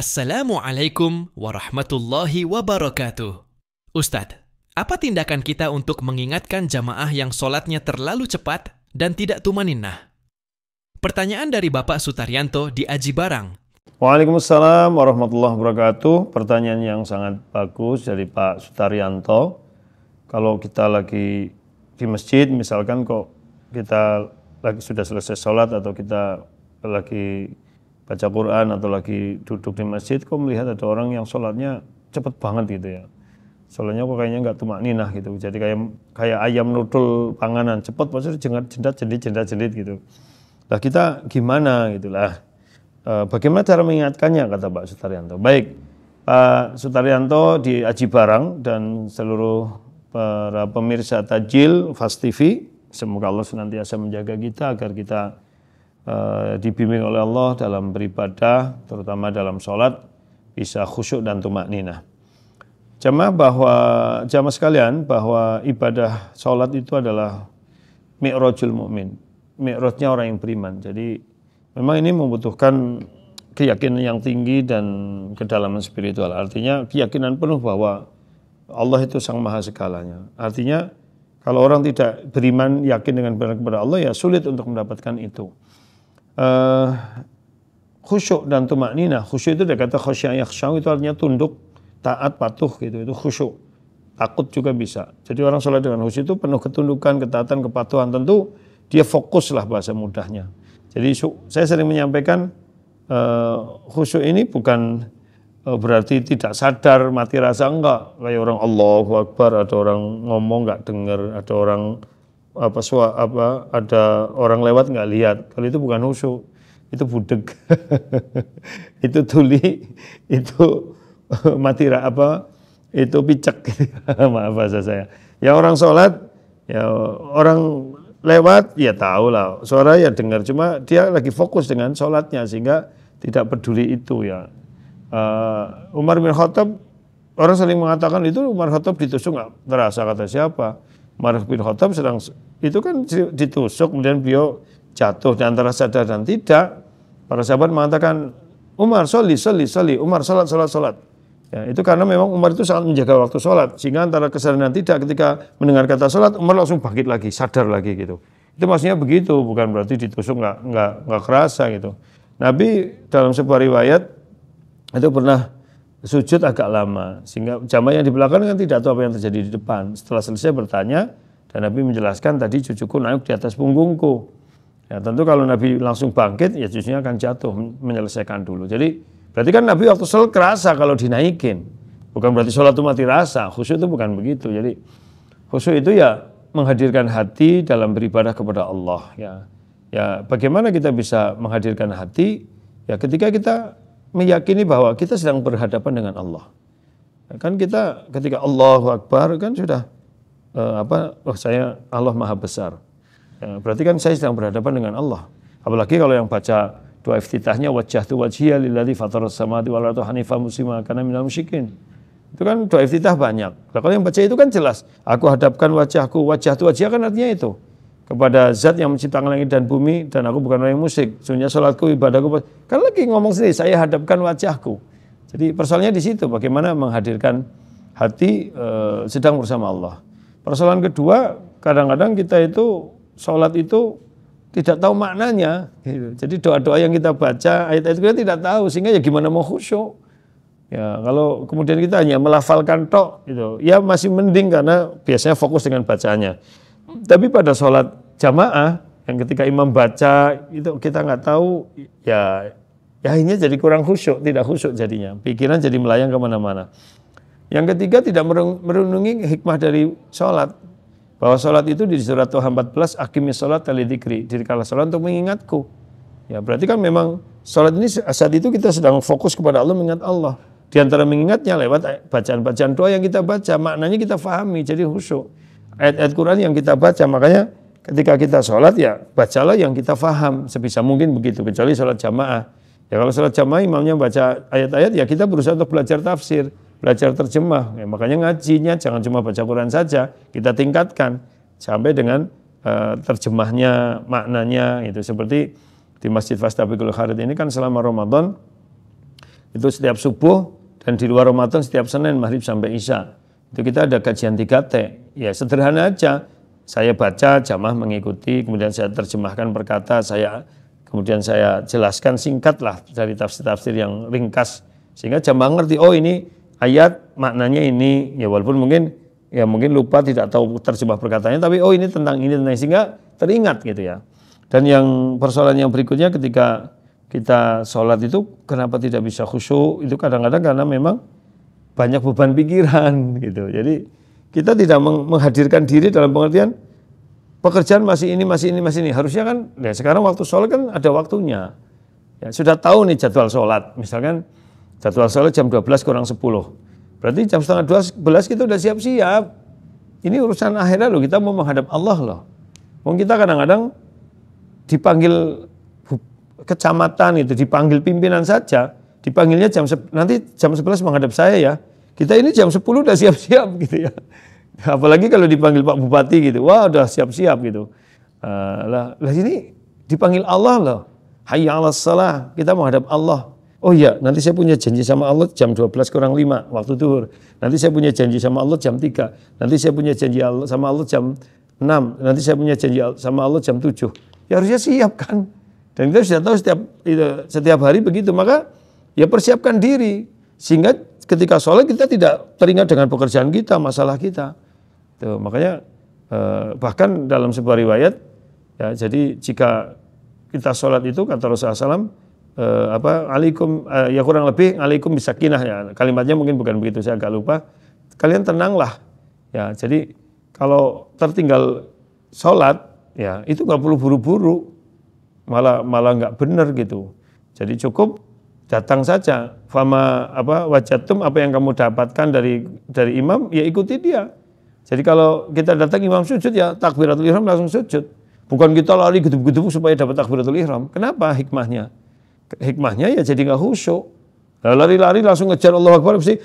Assalamualaikum warahmatullahi wabarakatuh. Ustadz, apa tindakan kita untuk mengingatkan jamaah yang sholatnya terlalu cepat dan tidak tumaninah? Pertanyaan dari Bapak Sutaryanto di Aji Barang. Waalaikumsalam warahmatullahi wabarakatuh. Pertanyaan yang sangat bagus dari Pak Sutaryanto. Kalau kita lagi di masjid, misalkan kok kita lagi sudah selesai sholat atau kita lagi baca Quran atau lagi duduk di masjid, kok melihat ada orang yang sholatnya cepet banget gitu ya. Sholatnya kok kayaknya nggak tumakninah gitu. Jadi kayak ayam nudul panganan, cepet pasti jendat-jendat gitu. Lah kita gimana gitulah. Bagaimana cara mengingatkannya, kata Pak Sutaryanto. Baik, Pak Sutaryanto di Aji Barang dan seluruh para pemirsa Tajil Fast TV, semoga Allah senantiasa menjaga kita agar kita dibimbing oleh Allah dalam beribadah, terutama dalam sholat, bisa khusyuk dan tumakninah. Jamaah sekalian, bahwa ibadah sholat itu adalah mi'rajul mu'min, mi'rajnya orang yang beriman. Jadi memang ini membutuhkan keyakinan yang tinggi dan kedalaman spiritual. Artinya keyakinan penuh bahwa Allah itu sang maha segalanya. Artinya kalau orang tidak beriman, yakin dengan benar kepada Allah, ya sulit untuk mendapatkan itu. Khusyuk dan tumakninah. Khusyuk itu dari kata khasya yakhsha, itu artinya tunduk, taat, patuh gitu. Itu khusyuk. Takut juga bisa. Jadi orang sholat dengan khusyuk itu penuh ketundukan, ketaatan, kepatuhan. Tentu dia fokuslah bahasa mudahnya. Jadi saya sering menyampaikan khusyuk ini bukan berarti tidak sadar, mati rasa, enggak. Kayak orang Allahu Akbar, ada orang ngomong nggak dengar, ada orang ada orang lewat nggak lihat. Kalau itu bukan khusyuk, itu budeg, itu tuli, itu itu picek. Maaf bahasa saya. Ya orang sholat, ya orang lewat, ya tahu lah, suara ya dengar, cuma dia lagi fokus dengan sholatnya sehingga tidak peduli itu ya. Umar bin Khattab, orang sering mengatakan itu Umar bin Khattab ditusuk nggak terasa, kata siapa? Umar bin Khattab itu kan ditusuk, kemudian beliau jatuh di antara sadar dan tidak. Para sahabat mengatakan, Umar soli, Umar sholat. Ya, itu karena memang Umar itu sangat menjaga waktu sholat, sehingga antara kesadaran dan tidak, ketika mendengar kata sholat, Umar langsung bangkit lagi, sadar lagi gitu. Itu maksudnya begitu, bukan berarti ditusuk nggak kerasa gitu. Nabi dalam sebuah riwayat itu pernah sujud agak lama, sehingga jamaah yang di belakang kan tidak tahu apa yang terjadi di depan. Setelah selesai bertanya, dan Nabi menjelaskan, tadi cucuku naik di atas punggungku. Ya, tentu kalau Nabi langsung bangkit, ya cucunya akan jatuh, menyelesaikan dulu. Jadi berarti kan Nabi waktu sholat kerasa kalau dinaikin. Bukan berarti sholat itu mati rasa. Khusyuk itu bukan begitu. Jadi khusyuk itu ya menghadirkan hati dalam beribadah kepada Allah. Ya bagaimana kita bisa menghadirkan hati? Ya ketika kita meyakini bahwa kita sedang berhadapan dengan Allah. Ya, kan kita ketika Allahu Akbar kan sudah saya Allah Maha Besar. Ya, berarti kan saya sedang berhadapan dengan Allah. Apalagi kalau yang baca doa iftitahnya wajjahtu wajhiya lilladzi fataras samawati wal arda hanifan muslima kana minal musyrikin. Itu kan doa iftitah banyak. Nah, kalau yang baca itu kan jelas, aku hadapkan wajahku, wajjahtu wajhiya kan artinya itu kepada zat yang menciptakan langit dan bumi, dan aku bukan orang yang musyrik. Sesungguhnya salatku, ibadahku, kan lagi ngomong sendiri, saya hadapkan wajahku. Jadi persoalannya di situ, bagaimana menghadirkan hati sedang bersama Allah. Persoalan kedua, kadang-kadang kita itu sholat itu tidak tahu maknanya. Gitu. Jadi doa-doa yang kita baca, ayat-ayat kita tidak tahu, sehingga ya gimana mau khusyuk. Ya, kalau kemudian kita hanya melafalkan tok, gitu, ya masih mending karena biasanya fokus dengan bacaannya. Tapi pada sholat jamaah, yang ketika imam baca, itu kita nggak tahu, ya ini jadi kurang khusyuk, tidak khusyuk jadinya. Pikiran jadi melayang kemana-mana. Yang ketiga, tidak merenungi hikmah dari sholat. Bahwa sholat itu di surat Toha 14, aqimis sholat lidikri, dirikanlah sholat untuk mengingatku. Ya berarti kan memang sholat ini saat itu kita sedang fokus kepada Allah, mengingat Allah. Di antara mengingatnya lewat bacaan-bacaan doa yang kita baca, maknanya kita fahami, jadi khusyuk. Ayat-ayat Quran yang kita baca, makanya ketika kita sholat ya bacalah yang kita faham, sebisa mungkin begitu, kecuali sholat jamaah. Ya kalau sholat jamaah imamnya baca ayat-ayat, ya kita berusaha untuk belajar tafsir, belajar terjemah. Ya, makanya ngajinya jangan cuma baca Quran saja, kita tingkatkan sampai dengan terjemahnya, maknanya. Itu seperti di Masjid Fastabiqul Khairat ini kan selama Ramadan Itu setiap subuh, dan di luar Ramadan setiap Senin, maghrib sampai Isya. Itu kita ada kajian 3T. Ya sederhana aja. Saya baca, jamaah mengikuti, kemudian saya terjemahkan perkata, kemudian saya jelaskan singkat lah dari tafsir-tafsir yang ringkas. Sehingga jamaah ngerti, oh ini ayat maknanya ini. Ya walaupun mungkin lupa, tidak tahu terjemah perkataannya, tapi oh ini tentang ini, sehingga teringat gitu ya. Dan yang persoalan yang berikutnya ketika kita sholat itu kenapa tidak bisa khusyuk, itu kadang-kadang karena memang banyak beban pikiran gitu. Jadi kita tidak menghadirkan diri dalam pengertian pekerjaan masih ini. Harusnya kan, ya sekarang waktu sholat kan ada waktunya. Ya, sudah tahu nih jadwal sholat. Misalkan jadwal sholat jam 12 kurang 10. Berarti jam setengah 12 kita udah siap-siap. Ini urusan akhirat loh, kita mau menghadap Allah loh. Kita kadang-kadang dipanggil kecamatan itu, dipanggil pimpinan saja, dipanggilnya nanti jam 11 menghadap saya ya. Kita ini jam 10 udah siap-siap gitu ya. Apalagi kalau dipanggil Pak Bupati gitu, wah udah siap-siap gitu. Lah ini dipanggil Allah loh. Hayya 'alas shalah, kita menghadap Allah. Oh iya, nanti saya punya janji sama Allah jam 12 kurang 5 waktu zuhur. Nanti saya punya janji sama Allah jam 3. Nanti saya punya janji sama Allah jam 6. Nanti saya punya janji sama Allah jam 7. Ya harusnya siap kan. Dan kita sudah tahu setiap hari begitu, maka ya persiapkan diri sehingga ketika sholat kita tidak teringat dengan pekerjaan kita, masalah kita. Tuh, makanya bahkan dalam sebuah riwayat ya, jadi jika kita sholat itu kata Rasulullah SAW alaikum ya kurang lebih alaikum bisakinah ya, kalimatnya mungkin bukan begitu, saya agak lupa. Kalian tenanglah ya, jadi kalau tertinggal sholat ya itu nggak perlu buru-buru, malah nggak benar gitu. Jadi cukup datang saja. Fama wajatum, apa yang kamu dapatkan dari imam ya ikuti dia. Jadi kalau kita datang imam sujud ya takbiratul ihram langsung sujud. Bukan kita lari gedub-gedub supaya dapat takbiratul ihram. Kenapa hikmahnya? Hikmahnya ya jadi nggak khusyuk. Lari-lari langsung ngejar Allahu Akbar mesti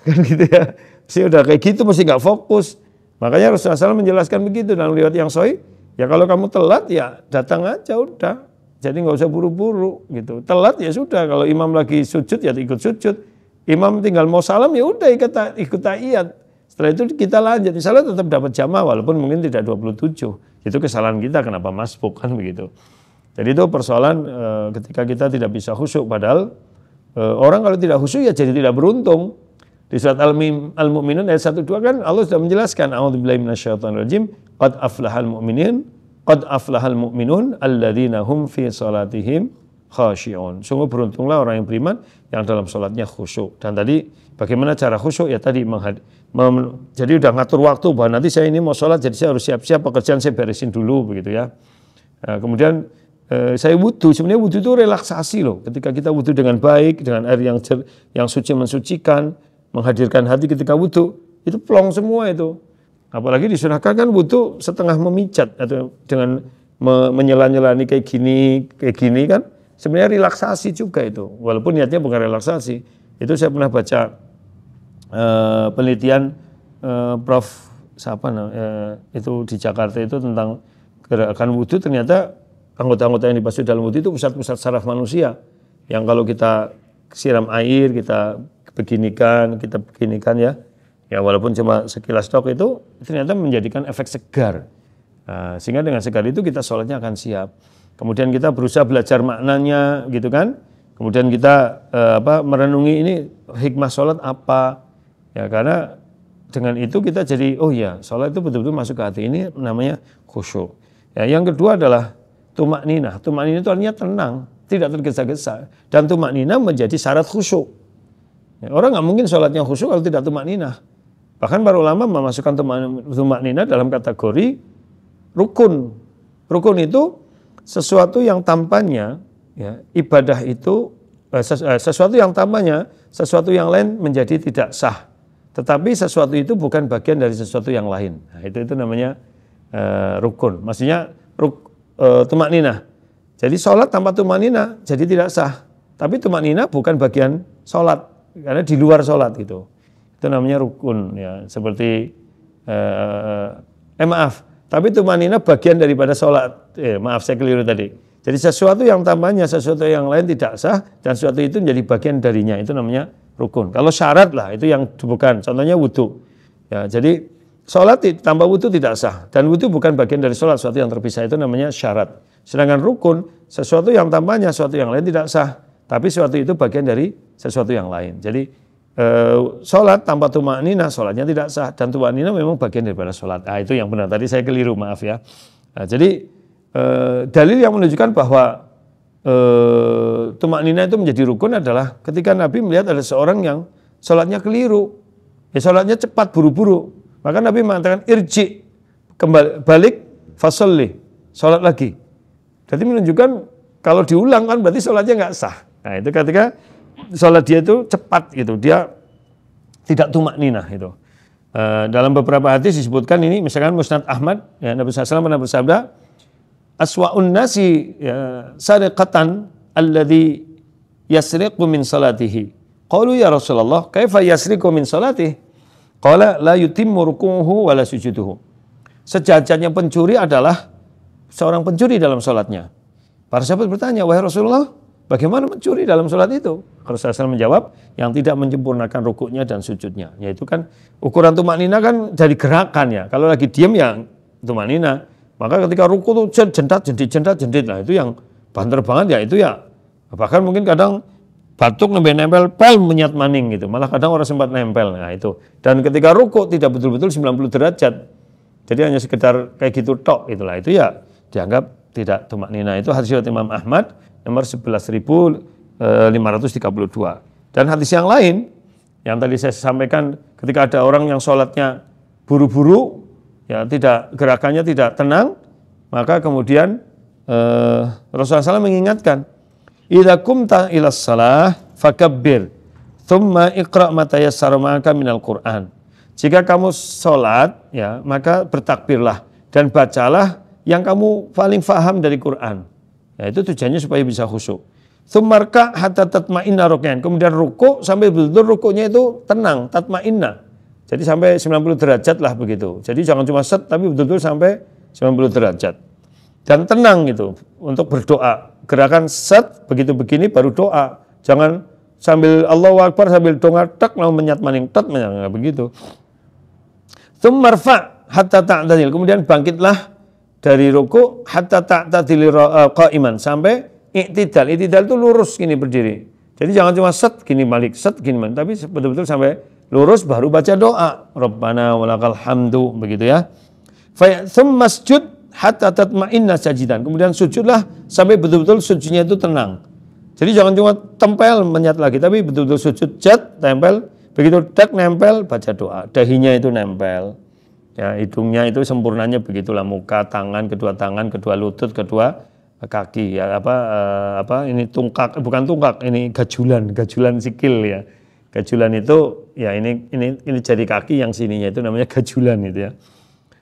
kan gitu ya. Mesti udah kayak gitu mesti nggak fokus. Makanya Rasulullah SAW menjelaskan begitu dalam riwayat yang sahih. Ya kalau kamu telat ya datang aja udah. Jadi nggak usah buru-buru gitu. Telat ya sudah, kalau imam lagi sujud ya ikut sujud. Imam tinggal mau salam ya udah ikut tahiyat. Setelah itu kita lanjut. Insya Allah tetap dapat jamaah walaupun mungkin tidak 27. Itu kesalahan kita kenapa masbuk kan begitu. Jadi itu persoalan ketika kita tidak bisa khusyuk. Padahal orang kalau tidak khusyuk ya jadi tidak beruntung. Di surat Al-Mu'minun ayat 1-2 kan Allah sudah menjelaskan, a'udzubillahi minasyaitonirrajim, qad aflahal mu'minun alladzina hum fi salatihim khashi'un. Sungguh beruntunglah orang yang beriman yang dalam salatnya khusyuk. Dan tadi bagaimana cara khusyuk? Ya tadi jadi udah ngatur waktu bahwa nanti saya ini mau salat, jadi saya harus siap-siap, pekerjaan saya beresin dulu begitu ya. Nah, kemudian saya wudu. Sebenarnya wudu itu relaksasi loh. Ketika kita wudu dengan baik, dengan air yang suci mensucikan, menghadirkan hati ketika wudu, itu plong semua itu. Apalagi disunahkan kan wudu setengah memijat atau dengan menyela-nyelani kayak gini kan, sebenarnya relaksasi juga itu. Walaupun niatnya bukan relaksasi. Itu saya pernah baca penelitian Prof. Itu di Jakarta itu tentang gerakan wudu. Ternyata anggota-anggota yang dibasuh dalam wudu itu pusat-pusat saraf manusia. Yang kalau kita siram air, kita beginikan ya walaupun cuma sekilas tok itu ternyata menjadikan efek segar. Sehingga dengan segar itu kita sholatnya akan siap. Kemudian kita berusaha belajar maknanya gitu kan. Kemudian kita merenungi ini hikmah sholat apa. Ya karena dengan itu kita jadi oh ya sholat itu betul-betul masuk ke hati, ini namanya khusyuk. Ya, yang kedua adalah tumakninah. Tumakninah itu artinya tenang, tidak tergesa-gesa. Dan tumakninah menjadi syarat khusyuk. Ya, orang nggak mungkin sholatnya khusyuk kalau tidak tumakninah. Bahkan para ulama memasukkan tumakninah dalam kategori rukun. Rukun itu sesuatu yang tampaknya ya, ibadah itu sesuatu yang tampaknya sesuatu yang lain menjadi tidak sah. Tetapi sesuatu itu bukan bagian dari sesuatu yang lain. Nah, itu namanya rukun. Maksudnya tumakninah. Jadi sholat tanpa tumakninah jadi tidak sah. Tapi tumakninah bukan bagian sholat. Karena di luar sholat gitu. Itu namanya rukun ya. Seperti maaf, tapi tumanina bagian daripada sholat. Maaf saya keliru tadi. Jadi sesuatu yang tambahnya, sesuatu yang lain tidak sah, dan sesuatu itu menjadi bagian darinya, itu namanya rukun. Kalau syarat lah, itu yang bukan, contohnya wudhu. Ya, jadi sholat tanpa wudhu tidak sah, dan wudhu bukan bagian dari sholat, sesuatu yang terpisah, itu namanya syarat. Sedangkan rukun, sesuatu yang tambahnya, sesuatu yang lain tidak sah, tapi sesuatu itu bagian dari sesuatu yang lain. Jadi sholat tanpa tumakninah, sholatnya tidak sah, dan tumakninah memang bagian daripada sholat. Nah, itu yang benar, tadi saya keliru, maaf ya. Nah, jadi dalil yang menunjukkan bahwa tumakninah itu menjadi rukun adalah ketika Nabi melihat ada seorang yang sholatnya keliru, ya sholatnya cepat, buru-buru, maka Nabi mengatakan irji, kembali balik, fasolli, sholat lagi. Jadi menunjukkan kalau diulang kan berarti sholatnya nggak sah. Nah itu ketika sholat dia itu cepat gitu, dia tidak tumakninah itu. Dalam beberapa hadis disebutkan ini, misalkan Musnad Ahmad, ya, Nabi SAW pernah bersabda, aswa'un nasi ya, sariqatan alladhi yasriqu min salatihi. Qalu ya Rasulullah, kaifa yasriqu min salatihi? Qala la yutimmu ruku'uhu wa la sujuduhu. Sejajarnya pencuri adalah seorang pencuri dalam salatnya. Para sahabat bertanya, wahai Rasulullah, bagaimana mencuri dalam salat itu? Rasulullah SAW menjawab, yang tidak menyempurnakan rukuknya dan sujudnya. Yaitu kan ukuran tumakninah kan dari gerakan ya. Kalau lagi diam ya tumakninah. Maka ketika ruku tuh jendat-jendit. Nah itu yang banter banget ya itu ya. Bahkan mungkin kadang batuk nempel pel menyat maning gitu. Malah kadang orang sempat nempel. Nah itu. Dan ketika ruku tidak betul-betul 90 derajat. Jadi hanya sekedar kayak gitu tok itulah. Itu ya dianggap tidak tumakninah. Itu hadis riwayat Imam Ahmad nomor 11.532. Dan hadis yang lain yang tadi saya sampaikan ketika ada orang yang sholatnya buru-buru, ya tidak, gerakannya tidak tenang, maka kemudian Rasulullah SAW mengingatkan, idza qumta ila shalah fakabbir thumma iqra ma tayassara ma'aka minal Qur'an. Jika kamu sholat, ya maka bertakbirlah dan bacalah yang kamu paling faham dari Quran. Ya, itu tujuannya supaya bisa khusyuk. Tsummarka hatta tatma'inna ruk'an. Kemudian ruku sampai betul-betul rukuknya itu tenang, tatma'inna. Jadi sampai 90 derajat lah begitu. Jadi jangan cuma set, tapi betul-betul sampai 90 derajat. Dan tenang gitu untuk berdoa. Gerakan set, begitu begini baru doa. Jangan sambil Allahu Akbar sambil donga tek mau menyat maning tek, enggak begitu. Tsummarfa hatta ta'tadil. Kemudian bangkitlah dari ruku hatta ta'tadil qa'iman sampai i'tidal. I'tidal itu lurus gini berdiri. Jadi jangan cuma set gini balik, set gini balik, tapi betul-betul sampai lurus baru baca doa. Rabbana walakal hamdu, begitu ya. Fa tsumma masjud hatta tatma'inna sajidan. Kemudian sujudlah sampai betul-betul sujudnya itu tenang. Jadi jangan cuma tempel menyat lagi, tapi betul-betul sujud jat tempel, begitu tek nempel baca doa. Dahinya itu nempel. Ya, hidungnya itu sempurnanya begitulah, muka, tangan, kedua lutut, kedua kaki ya, ini tungkak, bukan tungkak, ini gajulan sikil ya. Gajulan itu ya ini jari kaki yang sininya itu namanya gajulan itu ya.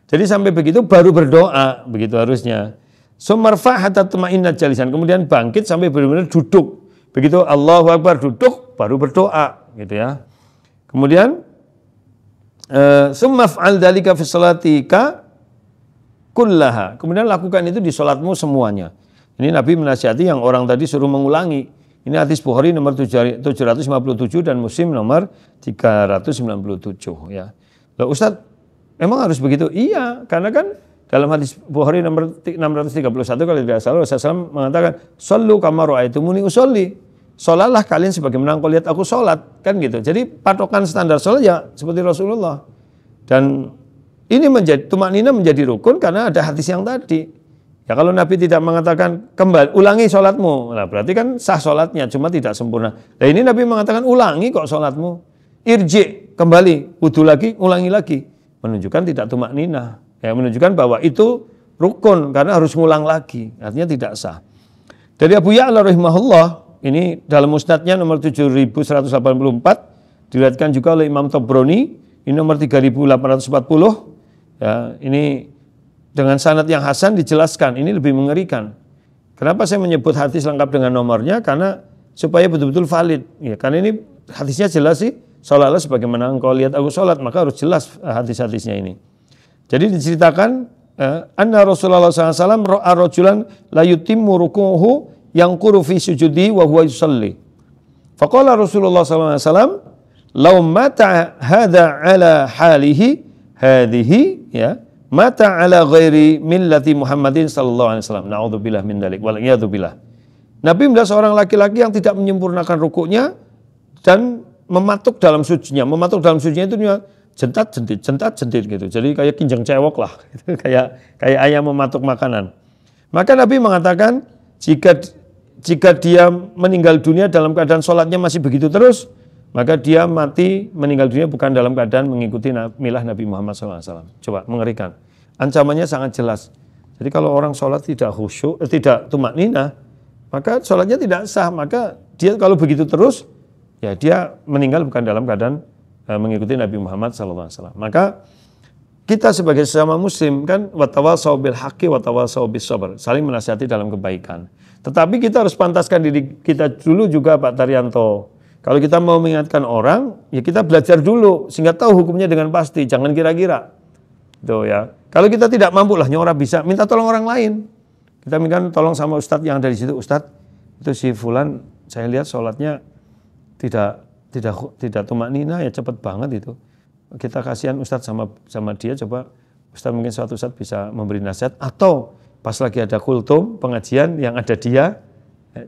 Jadi sampai begitu baru berdoa, begitu harusnya. Sumarfa hatta tuma'inna jalisan, kemudian bangkit sampai benar-benar duduk. Begitu Allahu Akbar duduk baru berdoa gitu ya. Kemudian summaf'al dzalika fi shalatika kullaha. Kemudian lakukan itu di salatmu semuanya. Ini Nabi menasihati yang orang tadi suruh mengulangi. Ini hadis Bukhari nomor 757 dan Muslim nomor 397 ya. Loh Ustaz, emang harus begitu? Iya, karena kan dalam hadis Bukhari nomor 631 kalau tidak salah Rasulullah mengatakan, "Shallu kama ra'aitumuni usolli." Sholatlah kalian sebagaimana engkau lihat aku sholat, kan gitu. Jadi patokan standar sholat ya seperti Rasulullah. Dan ini menjadi tumakninah menjadi rukun karena ada hadis yang tadi. Ya kalau Nabi tidak mengatakan kembali ulangi sholatmu, nah berarti kan sah sholatnya, cuma tidak sempurna. Nah ini Nabi mengatakan ulangi kok sholatmu, irji kembali, wudu lagi, ulangi lagi, menunjukkan tidak tumakninah. Ya menunjukkan bahwa itu rukun karena harus ngulang lagi, artinya tidak sah. Dari Abu Ya'la rahimahullah. Ini dalam musnadnya nomor 7184, diriwayatkan juga oleh Imam Tabrani, ini nomor 3840. Ya, ini dengan sanad yang hasan dijelaskan, ini lebih mengerikan. Kenapa saya menyebut hadis lengkap dengan nomornya? Karena supaya betul-betul valid. Ya, karena ini hadisnya jelas sih, seolah-olah sebagaimana engkau lihat aku sholat, maka harus jelas hadis-hadisnya ini. Jadi diceritakan anna Rasulullah SAW ra'a rajulan la yutimmu ruku'uhu yanquru fi sujudi wa huwa yusalli. Faqala Rasulullah SAW, "Law mata hadha ala halihi hadhihi ya, mata ala ghairi millati Muhammadin sallallahu alaihi wasallam." Na'udzubillah min dzalik wal iyadu billah. Nabi melihat seorang laki-laki yang tidak menyempurnakan rukuknya dan mematuk dalam sujunya. Mematuk dalam sujunya itu jentat-jentit gitu. Jadi kayak kinjeng cewek lah, gitu. kayak ayam mematuk makanan. Maka Nabi mengatakan, jika dia meninggal dunia dalam keadaan sholatnya masih begitu terus, maka dia mati meninggal dunia bukan dalam keadaan mengikuti milah Nabi Muhammad SAW. Coba, mengerikan. Ancamannya sangat jelas. Jadi kalau orang sholat tidak khusyuk, tidak tumak ninah, maka sholatnya tidak sah. Maka dia kalau begitu terus, ya dia meninggal bukan dalam keadaan mengikuti Nabi Muhammad SAW. Maka kita sebagai sesama muslim kan watawasau bil haqqi watawasau bis sabr, saling menasihati dalam kebaikan. Tetapi kita harus pantaskan diri kita dulu juga, Pak Taryanto. Kalau kita mau mengingatkan orang, ya kita belajar dulu sehingga tahu hukumnya dengan pasti, jangan kira-kira. Tuh ya. Kalau kita tidak mampu lah nyora bisa, minta tolong orang lain. Kita minta tolong sama ustadz yang ada di situ, "Ustadz, itu si fulan saya lihat sholatnya tidak tumak nina ya, cepet banget itu. Kita kasihan ustadz sama dia, coba ustadz mungkin suatu saat bisa memberi nasihat, atau pas lagi ada kultum pengajian yang ada dia,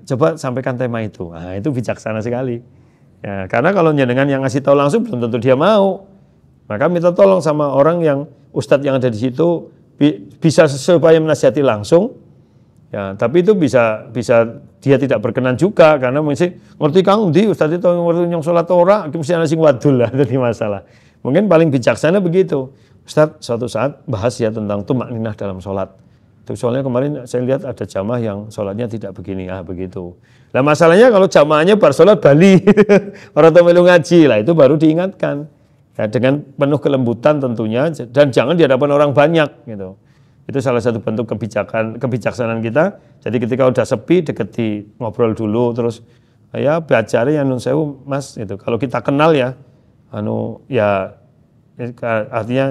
coba sampaikan tema itu." Nah, itu bijaksana sekali. Ya, karena kalau jenengan yang ngasih tahu langsung belum tentu dia mau. Maka minta tolong sama orang yang ustadz yang ada di situ, bisa supaya menasihati langsung. Ya, tapi itu bisa dia tidak berkenan juga karena mesti ngerti kang di ustadz itu ngerti yang sholat ora, mesti ana sing wadul lah, jadi masalah. Mungkin paling bijaksana begitu. Ustadz suatu saat bahas ya tentang tumak ninah dalam sholat. Itu soalnya kemarin saya lihat ada jamaah yang sholatnya tidak begini, begitu. Nah masalahnya kalau jamaahnya bar sholat Bali, orang tua melu ngaji lah, itu baru diingatkan. Ya, dengan penuh kelembutan tentunya, dan jangan di hadapan orang banyak gitu. Itu salah satu bentuk kebijaksanaan kita. Jadi ketika udah sepi, deketi, ngobrol dulu, terus ya belajar ya nun sewu mas itu. Kalau kita kenal ya, artinya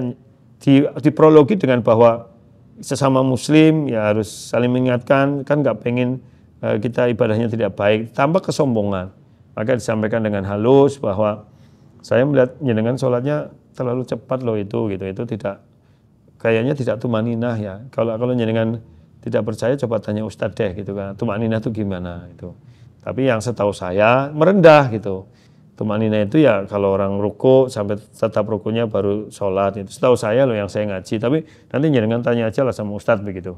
diprologi dengan bahwa sesama muslim ya harus saling mengingatkan, kan nggak pengen kita ibadahnya tidak baik, tambah kesombongan. Maka disampaikan dengan halus bahwa saya melihat jenengan sholatnya terlalu cepat loh itu gitu. Itu kayaknya tidak tumaninah ya. Kalau jenengan tidak percaya coba tanya ustadz deh gitu kan. Tumaninah itu gimana itu. Tapi yang setahu saya merendah gitu. Tumaninah itu ya kalau orang ruku sampai tetap rukunya baru sholat itu. Setahu saya loh yang saya ngaji. Tapi nanti jenengan tanya aja lah sama ustadz begitu.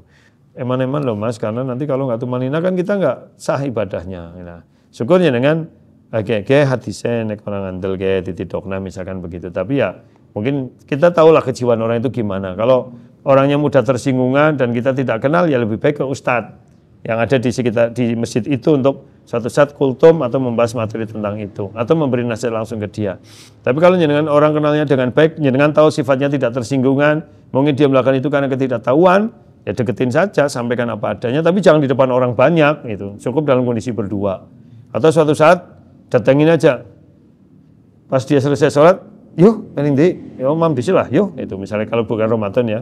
Eman-eman loh mas, karena nanti kalau nggak tumaninah kan kita nggak sah ibadahnya. Nah, syukur jenengan hadisnya nek orang andel kayak ditidokna misalkan begitu. Tapi ya mungkin kita tahulah kejiwaan orang itu gimana. Kalau orangnya mudah tersinggungan dan kita tidak kenal, ya lebih baik ke ustadz yang ada di sekitar di masjid itu untuk suatu saat kultum atau membahas materi tentang itu atau memberi nasihat langsung ke dia. Tapi kalau jenengan orang kenalnya dengan baik, jenengan tahu sifatnya tidak tersinggungan, mungkin dia melakukan itu karena ketidaktahuan, ya deketin saja, sampaikan apa adanya, tapi jangan di depan orang banyak gitu. Cukup dalam kondisi berdua. Atau suatu saat datengin aja. Pas dia selesai sholat, yuk, ini yo mam disit lah, yuk. Itu misalnya kalau bukan Ramadan ya,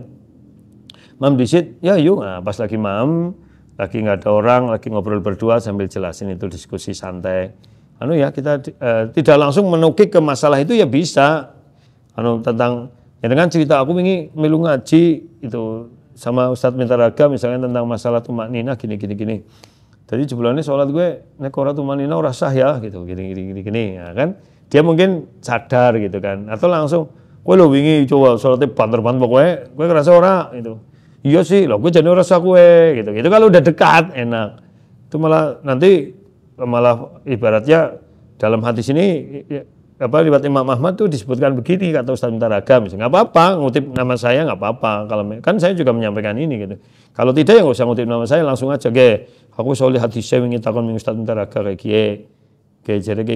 mam disit, ya yuk. Nah, pas lagi mam, lagi nggak ada orang, lagi ngobrol berdua sambil jelasin itu diskusi santai. Kita tidak langsung menukik ke masalah itu ya bisa. Tentang ya dengan cerita aku ingin milu ngaji itu sama Ustadz Mintaraga misalnya tentang masalah tumak ninah gini. Jadi jebulane sholat gue nek ora tumak ninah ora sah ya gitu gini ya kan. Dia mungkin sadar gitu kan, atau langsung kowe lho wingi coba sholatnya banter-banter kowe ngerasa ora gitu. Iya sih, loh gue jadi rasa kue gitu. Itu kalau udah dekat enak. Itu nanti ibaratnya dalam hadis ini riwayat Imam Ahmad tuh disebutkan begini kata Ustaz Mintaraga misalnya. Nggak apa-apa ngutip nama saya, nggak apa-apa. Kalau kan saya juga menyampaikan ini gitu. Kalau tidak ya nggak usah ngutip nama saya, langsung aja aku soleh hadis saya ingin takon Ustaz Mintaraga kayak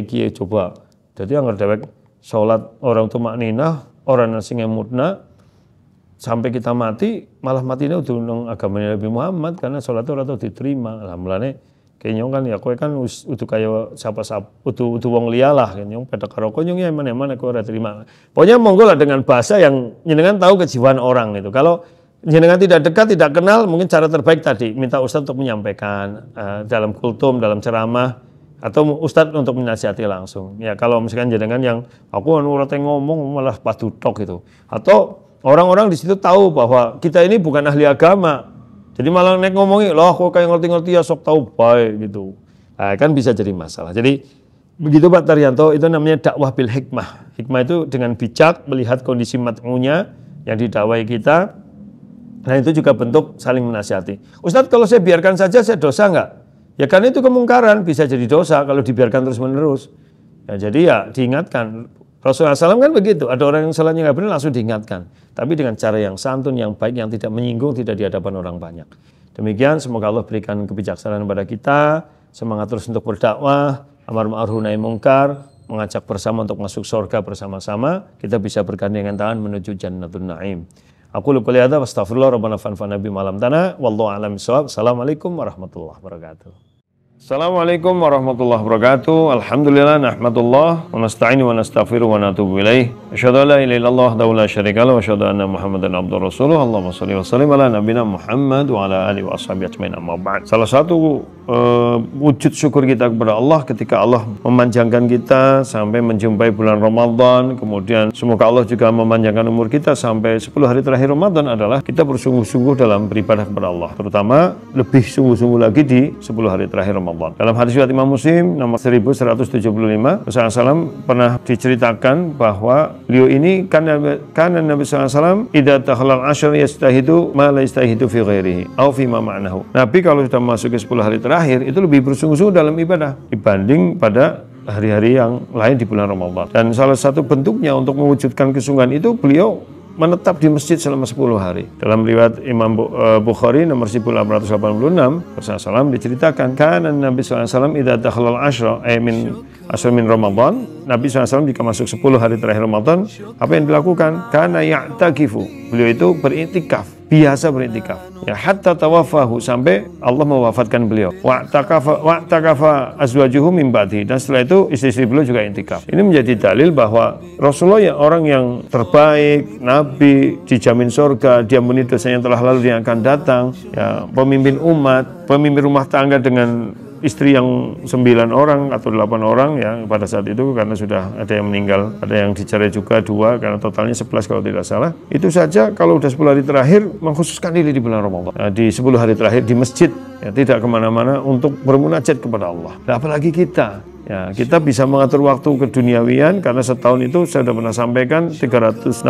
kie coba. Jadi yang ngerdewek sholat orang tumak ninah, orang nasi ngemutna sampai kita mati, malah matinya udah nang agamanya Nabi Muhammad karena sholat itu ora diterima. Alhamdulillah kayaknya kan ya kowe kan udah kayak siapa udah wong liya lah kayaknya pada karo kowe yang eman-eman kowe ora terima. Pokoknya monggo lah dengan bahasa yang jenengan tahu kejiwaan orang itu. Kalau jenengan tidak dekat, tidak kenal, mungkin cara terbaik tadi minta Ustadz untuk menyampaikan dalam kultum, dalam ceramah, atau Ustadz untuk menasihati langsung. Ya kalau misalkan jenengan yang aku nurutnya ngomong malah padu tok gitu, atau orang-orang di situ tahu bahwa kita ini bukan ahli agama, jadi malah naik ngomongin, loh kok kayak ngerti-ngerti ya sok tahu baik gitu, kan bisa jadi masalah. Jadi begitu Pak Taryanto, itu namanya dakwah bil hikmah. Hikmah itu dengan bijak melihat kondisi mat'unya yang didakwai kita. Nah itu juga bentuk saling menasihati. Ustadz kalau saya biarkan saja saya dosa nggak? Ya karena itu kemungkaran, bisa jadi dosa kalau dibiarkan terus menerus. Ya, jadi ya diingatkan. Rasulullah SAW kan begitu, ada orang yang salahnya nggak benar langsung diingatkan. Tapi dengan cara yang santun, yang baik, yang tidak menyinggung, tidak di hadapan orang banyak. Demikian semoga Allah berikan kebijaksanaan kepada kita, semangat terus untuk berdakwah, amar ma'ruf nahi mungkar, mengajak bersama untuk masuk surga bersama-sama, kita bisa bergandengan tangan menuju Jannatul Naim. Aku lu qouli hadza wastaghfirullah rabbana fanfa'na bima 'allamtana wallahu a'lam bissawab. Assalamualaikum warahmatullahi wabarakatuh. Assalamualaikum warahmatullahi wabarakatuh. Alhamdulillah nahmadullah wa nasta'inu wa nastaghfiru wa natubu ilaih. Asyhadu an la ilaha illallah wahdahu la syarika lahu wa asyhadu anna Muhammadan abduhu rasuluh. Allahumma shalli wa sallim ala nabiyyina Muhammad wa ala alihi wa ashabihi ajmain amma ba'd. Salah satu wujud syukur kita kepada Allah ketika Allah memanjangkan kita sampai menjumpai bulan Ramadan, kemudian semoga Allah juga memanjangkan umur kita sampai 10 hari terakhir Ramadan adalah kita bersungguh-sungguh dalam beribadah kepada Allah, terutama lebih sungguh-sungguh lagi di 10 hari terakhir Ramadan. Dalam hadis riwayat Imam Muslim nomor 1175, Rasulullah SAW pernah diceritakan bahwa beliau ini karena Nabi SAW idza takhalal ashr yastahidu ma la yastahidu fi ghairihi au fi ma ma'nahu. Nabi kalau sudah masuk ke 10 hari terakhir itu lebih bersungguh-sungguh dalam ibadah dibanding pada hari-hari yang lain di bulan Ramadan. Dan salah satu bentuknya untuk mewujudkan kesungguhan itu beliau menetap di masjid selama 10 hari. Dalam riwayat Imam Bukhari nomor 1886, Rasulullah SAW diceritakan, kana Nabi SAW idza dakhala al-ashra min Ramadan, Nabi SAW jika masuk 10 hari terakhir Ramadan, apa yang dilakukan? Kana ya'takifu. Beliau itu beritikaf, biasa beritikaf. Ya hatta tawafahu, sampai Allah mewafatkan beliau. Wa'takafa azwajuhu min ba'di, dan setelah itu istri-istri beliau juga intikaf. Ini menjadi dalil bahwa Rasulullah ya orang yang terbaik, Nabi dijamin surga, dia ampuni dosa yang telah lalu yang akan datang, ya pemimpin umat, pemimpin rumah tangga dengan istri yang 9 orang atau 8 orang ya pada saat itu, karena sudah ada yang meninggal, ada yang dicerai juga 2, karena totalnya 11 kalau tidak salah. Itu saja kalau udah 10 hari terakhir mengkhususkan diri di bulan Ramadan, di 10 hari terakhir di masjid, ya, tidak kemana-mana untuk bermunajat kepada Allah. Nah, apalagi kita, ya, kita bisa mengatur waktu keduniawian, karena setahun itu saya sudah pernah sampaikan 365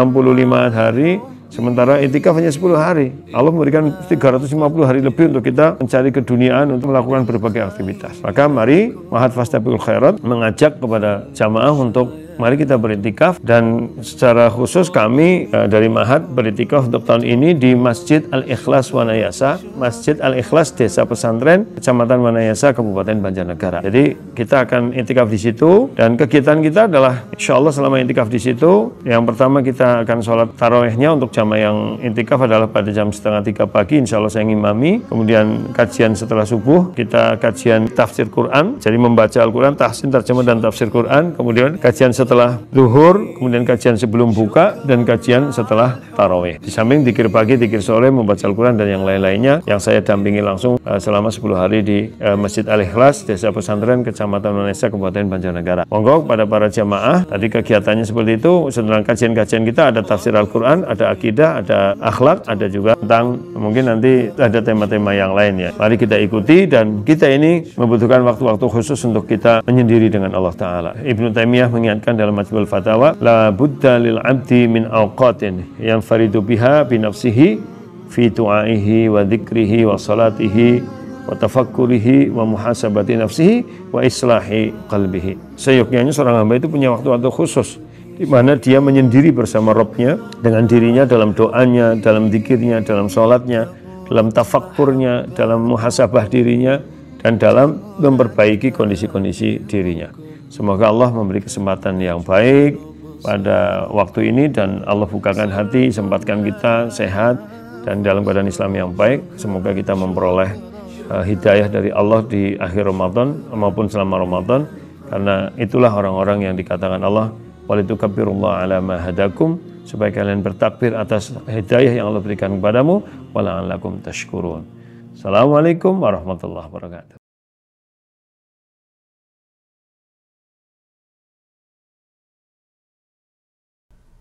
hari, sementara itikaf hanya 10 hari. Allah memberikan 350 hari lebih untuk kita mencari keduniaan, untuk melakukan berbagai aktivitas. Maka mari Ma'had Fastabiqul Khairat mengajak kepada jamaah untuk mari kita beritikaf, dan secara khusus kami dari Ma'had beritikaf untuk tahun ini di Masjid Al-Ikhlas Wanayasa, Masjid Al-Ikhlas Desa Pesantren, Kecamatan Wanayasa, Kabupaten Banjarnegara. Jadi kita akan itikaf di situ, dan kegiatan kita adalah insya Allah selama itikaf di situ, yang pertama kita akan sholat tarawihnya untuk jamaah yang itikaf adalah pada jam 2:30 pagi, insya Allah saya ngimami. Kemudian kajian setelah subuh, kita kajian tafsir Quran, jadi membaca Al-Quran, tahsin, terjemah, dan tafsir Quran. Kemudian kajian setelah zuhur, kemudian kajian sebelum buka, dan kajian setelah tarawih. Di samping dzikir pagi, dzikir sore, membaca Al-Quran, dan yang lain-lainnya yang saya dampingi langsung selama 10 hari di Masjid Al-Ikhlas, Desa Pesantren, Kecamatan Wanayasa, Kabupaten Banjarnegara. Monggo kepada para jamaah, tadi kegiatannya seperti itu. Setelah kajian-kajian kita ada tafsir Al-Quran, ada akidah, ada akhlak, ada juga tentang mungkin nanti ada tema-tema yang lain ya. Mari kita ikuti, dan kita ini membutuhkan waktu-waktu khusus untuk kita menyendiri dengan Allah Ta'ala. Ibnu Taimiyah mengingatkan dalam Majmu'ul Fatawa, la budda lil abdi min awqatin yang faridu biha bi nafsihi fi tu'aihi wa dzikrihi wa salatihi wa tafakkurihi wa muhasabati nafsihi wa islahi qalbihi. Seyogyanya seorang hamba itu punya waktu-waktu khusus di mana dia menyendiri bersama Rabb-nya, dengan dirinya dalam doanya, dalam dzikirnya, dalam sholatnya, dalam tafakkurnya, dalam muhasabah dirinya, dan dalam memperbaiki kondisi-kondisi dirinya. Semoga Allah memberi kesempatan yang baik pada waktu ini, dan Allah bukakan hati, sempatkan kita sehat dan dalam keadaan Islam yang baik. Semoga kita memperoleh hidayah dari Allah di akhir Ramadan maupun selama Ramadan, karena itulah orang-orang yang dikatakan Allah, walitukabbirullaha ala ma hadakum, supaya kalian bertakbir atas hidayah yang Allah berikan kepadamu, wa la'allakum tashkurun. Assalamualaikum warahmatullahi wabarakatuh.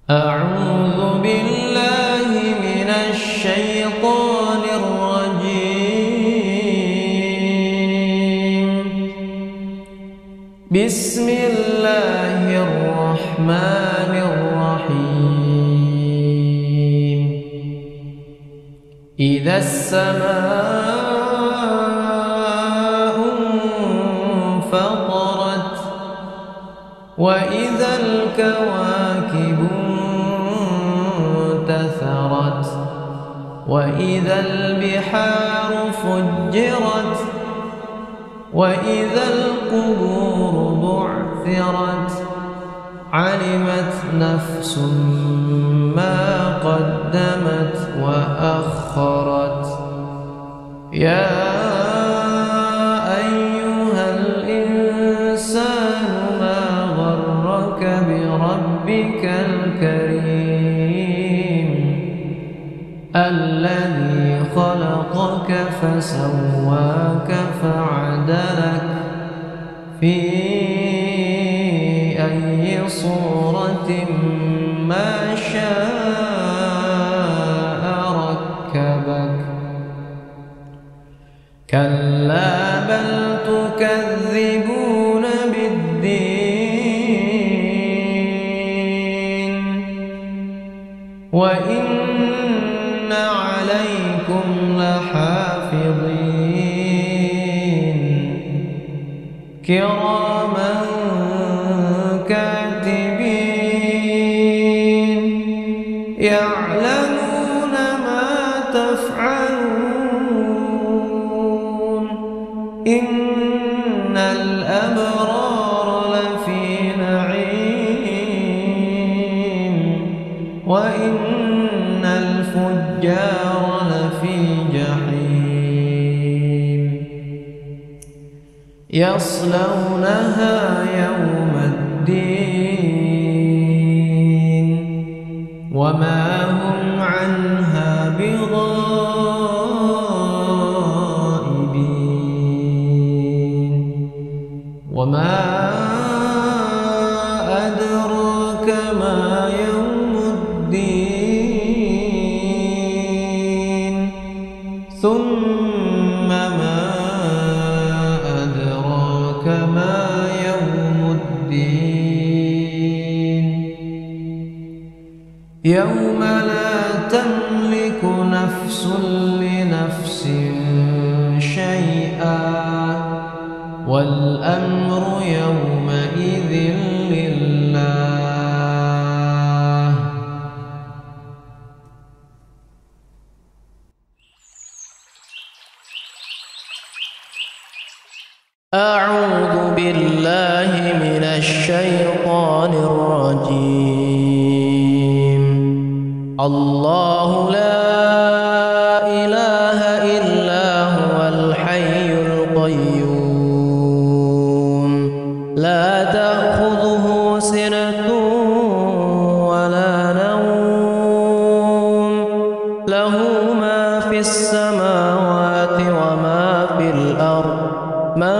أعوذ بالله من الشيطان الرجيم بسم الله الرحمن الرحيم إذا السماء انفطرت وإذا الكواكب انتثرت وإذا البحار فجرت وإذا القبور بعثرت علمت نفس ما قدمت وأخرت يا أيها الإنسان ما غرك بربك الكريم الذي خلقك فسواك فعدلك في أي صورة ما شاء ركبك كلا بل تكذبون بالدين وإن عليكم لحافظين كراما كاتبين يعلمون ما تفعلون إن الأبرار لفي نعيم وإن الفجار لفي جحيم يصلونها يوم الدين وما هم عنها بغائبين وما أدراك ما يوم الدين ثم ما أدراك ما يوم الدين يوم لا تملك نفس لنفس شيئا والأمر يومئذ لله أعوذ بالله من الشيطان الرجيم الله لا إله إلا هو الحي القيوم لا تأخذه سنة ولا نوم له ما في السماوات وما في الأرض من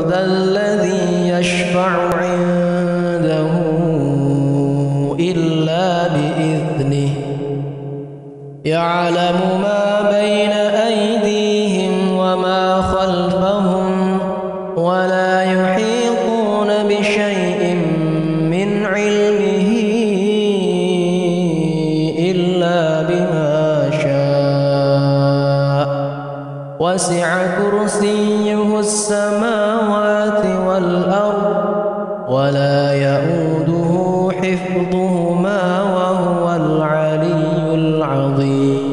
ذا الذي يشفع عنده إلا بإذنه يعلم ما بين أيديهم وما خلفهم ولا يحيطون بشيء من علمه إلا بما شاء وسع كرسيه السماوات والأرض ولا يؤوده حفظهما وهو العلي العظيم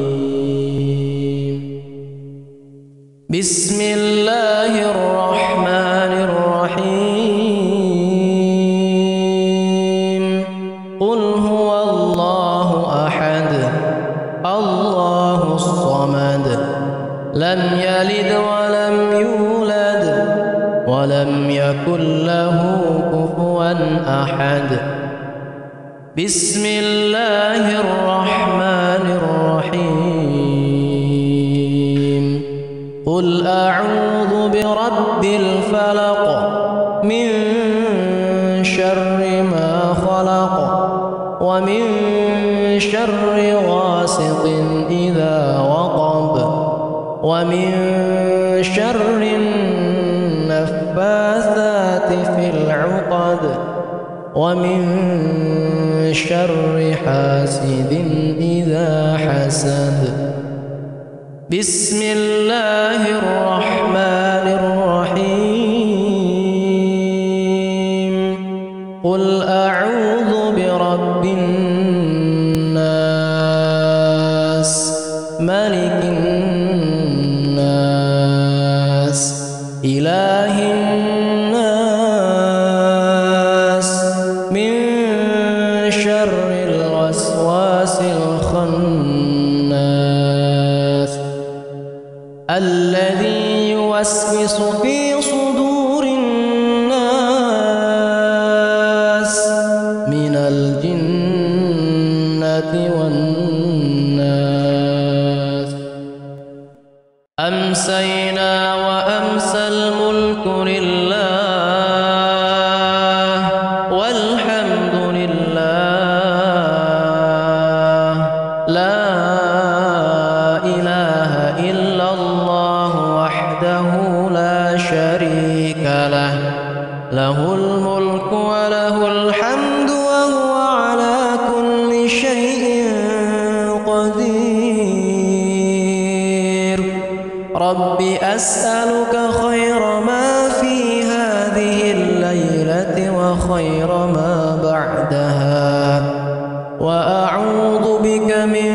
بسم الله الرحمن الرحيم قل هو الله أحد الله الصمد لم يلد ولم يولد ولم يكن له كفوا أحد بسم الله الرحمن الرحيم قل أعوذ برب الفلق من شر ما خلق ومن شر غاسق إذا وقب ومن شر النفاثات في العقد ومن شر حاسد إذا حسد بسم الله الرحمن الرحيم قل أعوذ برب الناس ملك الناس إله الناس من شر الوسواس الخناس الذي يوسوس في صدور الناس من الجنة والناس أمسينا وأمسى الملك لله والحمد لله لا إله إلا الله وحده لا شريك له له الملك وله الحمد وهو على كل شيء قدير رب أسألك خير ما في هذه الليلة وخير ما بعدها وأعوذ بك من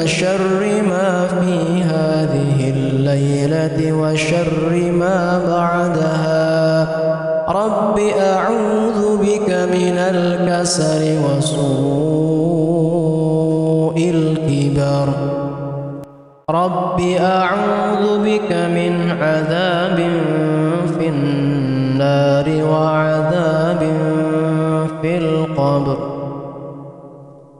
شر ما في هذه الليلة وشر ما بعدها رب أعوذ بك من الكسل وسوء الكبر رب أعوذ بك من عذاب في النار وعذاب في القبر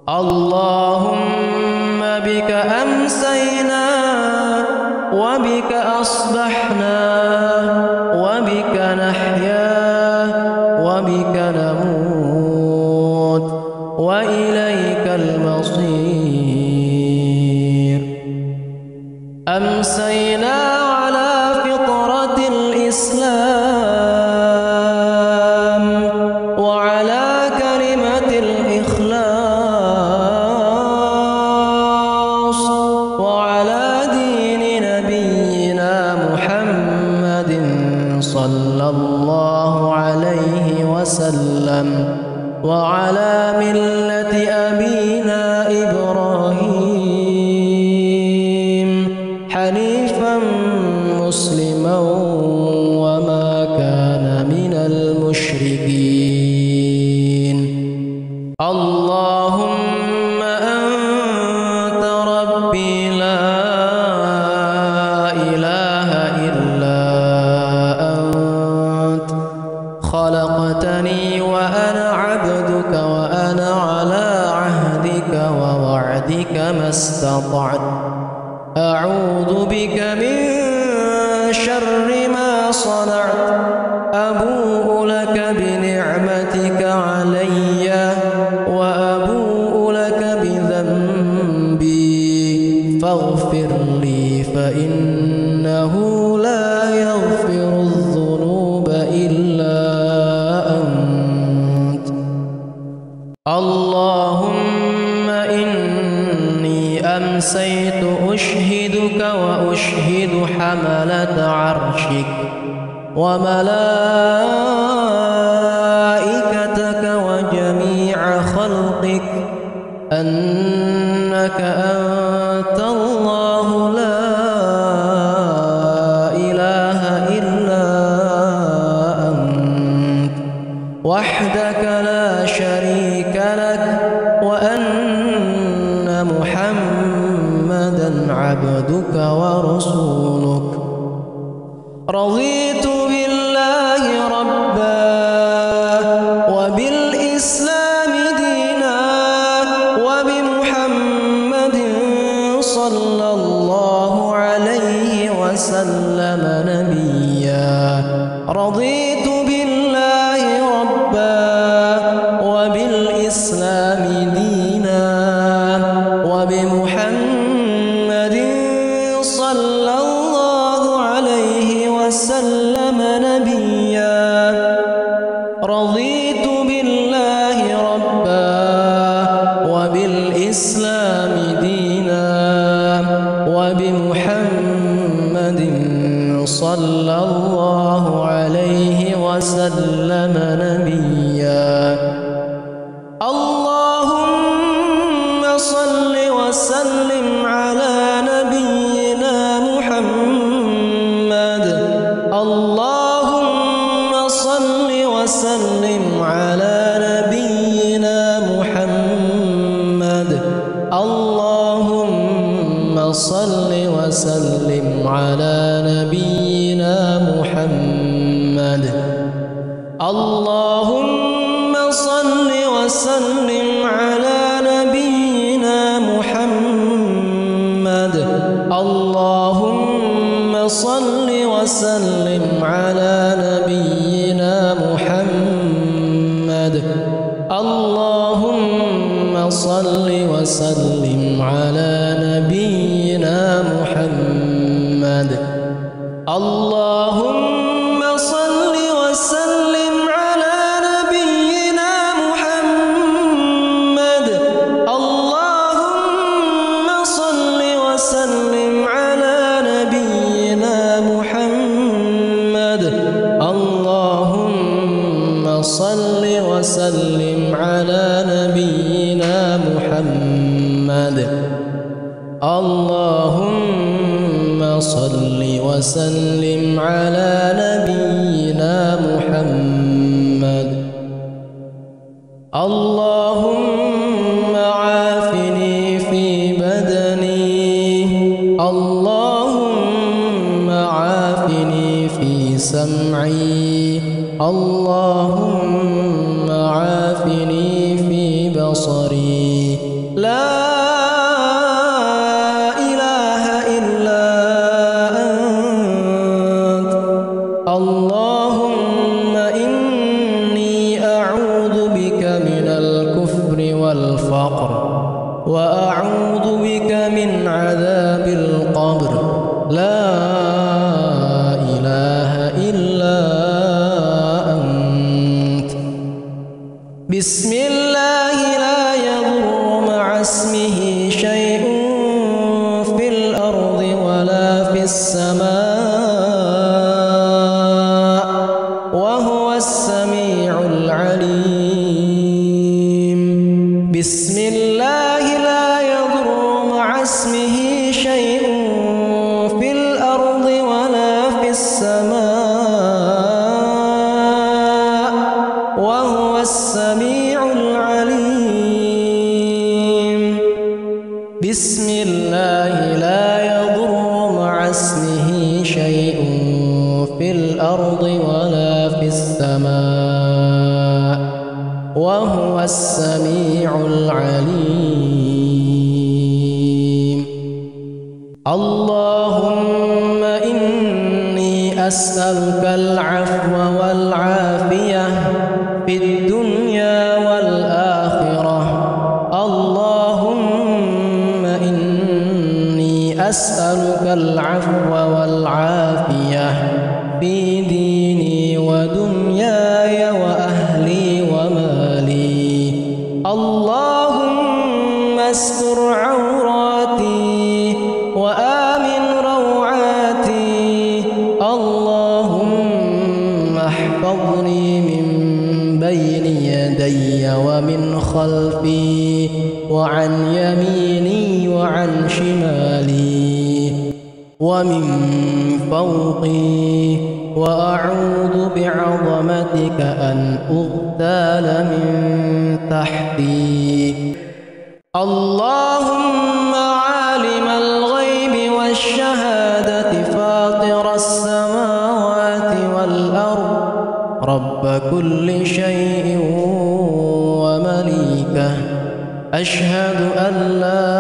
اللهم بك أمسينا وبك أصبحنا وبك نحيا وبك نموت وإليك المصير أمسينا على فطرة الإسلام وعلى كلمة الإخلاص وعلى دين نبينا محمد صلى الله عليه وسلم وعلى ملة أبينا إبراهيم حنيفا مسلما وما كان من المشركين اللهم أنت ربي لا إله إلا أنت خلقتني وأنا عبدك وأنا على عهدك ووعدك ما استطعت أعوذ بك من شر ما صنعت أبوء لك بنعمتك علي وأبوء لك بذنبي فاغفر لي فإنه لا يغفر الذنوب إلا أنت اللهم إني أمسيت أشهدك وأشهد حملة عرشك وملائكتك وجميع خلقك أنك أنت الله لا إله إلا أنت وحدك لا شريك لك وأن محمدا عبدك ورسولك رضيت بالله ربا وبالإسلام دينا صلى الله عليه وسلم نبيا رضيت بالله ربا وبالإسلام دينا وبمحمد صلى الله عليه وسلم نبيا رضيت بالله ربا وبالإسلام دينا وبمحمد صلى الله عليه وسلم نبيا اللهم صل وسلم على نبينا محمد اللهم صل وسلم على نبينا محمد اللهم صل وسلم على نبينا محمد اللهم صل وسلم على نبينا محمد اللهم صل وسلم على نبينا محمد اللهم صل وسلم على نبينا محمد اللهم صل وسلم على نبينا محمد اللهم صل وسلم على نبينا محمد اللهم صل وسلم على نبينا محمد اللهم صل وسلم على نبينا محمد اللهم عافني في بدني اللهم عافني في سمعي اللهم عافني في بصري لا إله إلا أنت اللهم إني أعوذ بك من الكفر والفقر وأعوذ بك من عذاب القبر لا إله إلا أنت بسم الله لا يضر مع اسمه شيء في الأرض ولا في السماء وهو السميع العليم بسم الله لا يضر مع اسمه شيء في الأرض ولا في السماء وهو السميع العليم بسم الله لا يضر مع اسمه شيء في الأرض ولا في السماء وهو السميع العليم اللهم إني أسألك العفو والعافية في الدنيا والآخرة اللهم إني أسألك العفو والعافية في ديني ودنياي وأهلي ومالي اللهم استر عوراتي وآمن روعاتي اللهم احفظني من بين يدي ومن خلفي وعن يميني وعن شمالي ومن فوقي وأعوذ بعظمتك أن أغتال من تحتي اللهم عالم الغيب والشهادة فاطر السماوات والأرض رب كل شيء ومليكه أشهد أن لا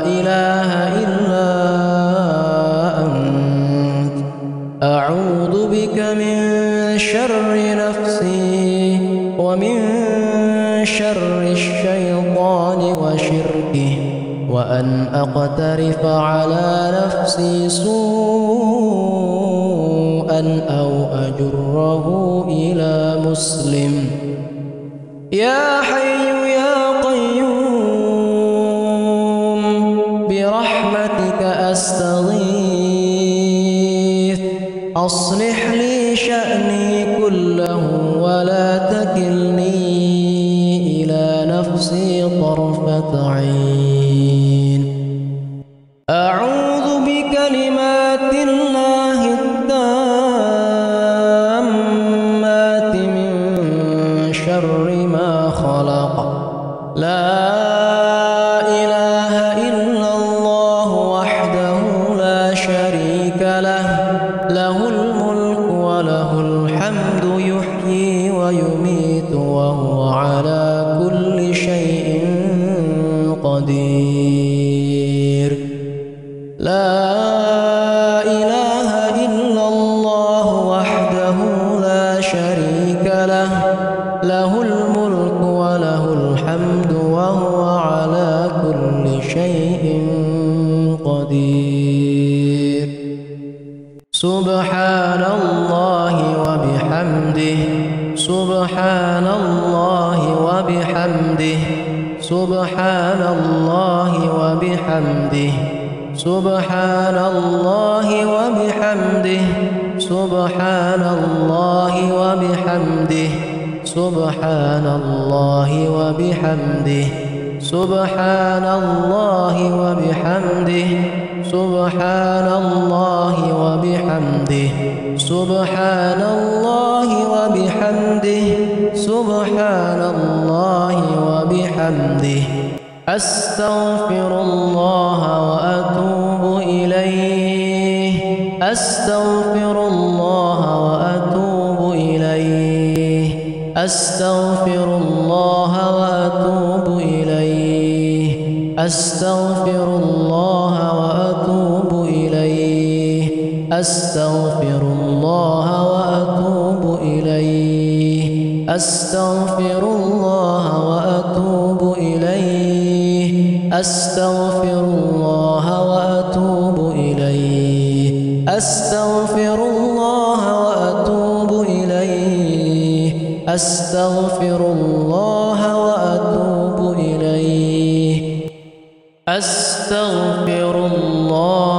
إله وأن أقترف على نفسي سوءا أو أجره إلى مسلم. يا حي يا قيوم برحمتك أستغيث أصلح لي شأني كله ولا تكلني إلى نفسي طرفة عين. أعوذ بكلمات الله التامات من شر ما خلق. لا إله إلا الله وحده لا شريك له، له الملك وله الحمد يحيي ويميت وهو على كل شيء قدير. لا إله إلا الله وحده لا شريك له، له الملك وله الحمد وهو على كل شيء قدير. سبحان الله وبحمده، سبحان الله وبحمده، سبحان الله وبحمده، سبحان الله وبحمده، سبحان الله وبحمده، سبحان الله وبحمده، سبحان الله وبحمده، سبحان الله وبحمده، سبحان الله وبحمده، سبحان الله وبحمده. أستغفر الله وأتوب إليه، أستغفر الله وأتوب إليه، أستغفر الله وأتوب إليه، أستغفر الله وأتوب إليه، أستغفر الله وأتوب إليه، أستغفر الله وأتوب إليه، أستغفر الله وأتوب إليه، أستغفر الله وأتوب إليه، أستغفر الله وأتوب إليه، أستغفر الله